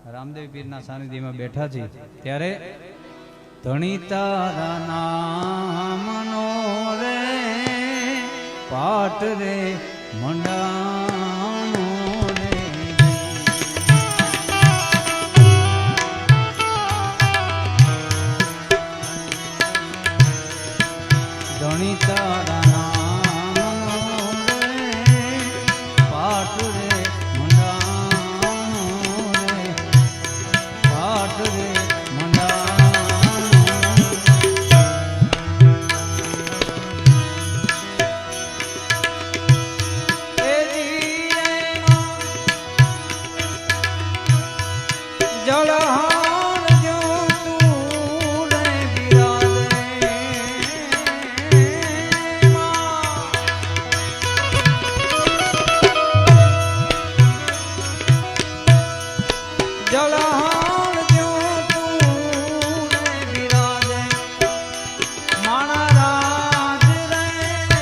રામદેવ પીરના સાનિધ્યમાં બેઠા છીએ ત્યારે ધણી તારા નામનો રે પાઠ રે મંડાણો રે ધણી તારા જળ